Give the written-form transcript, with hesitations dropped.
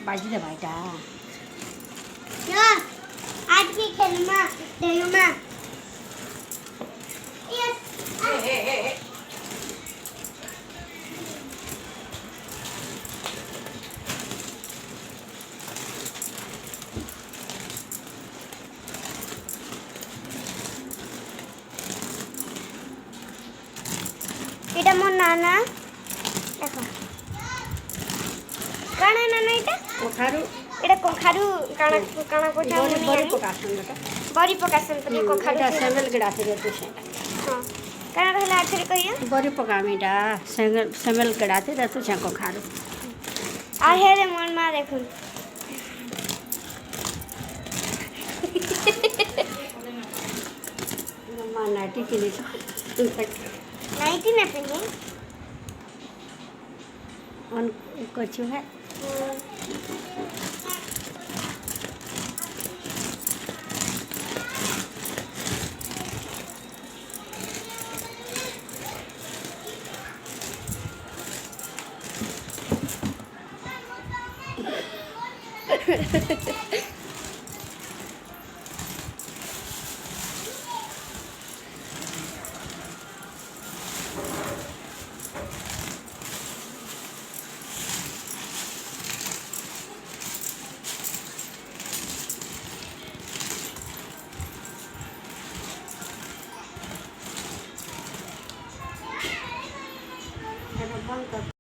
बाजी दे भाईटा आज की खेल में देयु में यस এটা মোর নানা দেখো কানা নানা এটা कखारू এটা কখারু কানা কানা কোঠা बड़ी মনে बड़ी জানি पकासन बेटा बड़ी पकासन तो कखारु बेटा सेमल गड़ा से रहते से हां काना रहला आखिर कहिया बड़ी पकामीटा सेमल गड़ा से रहते से कखारू आ हे रे मोर मा देखुन मम्मा नाटी के लिए नाइटी ना पहनी और कुछ है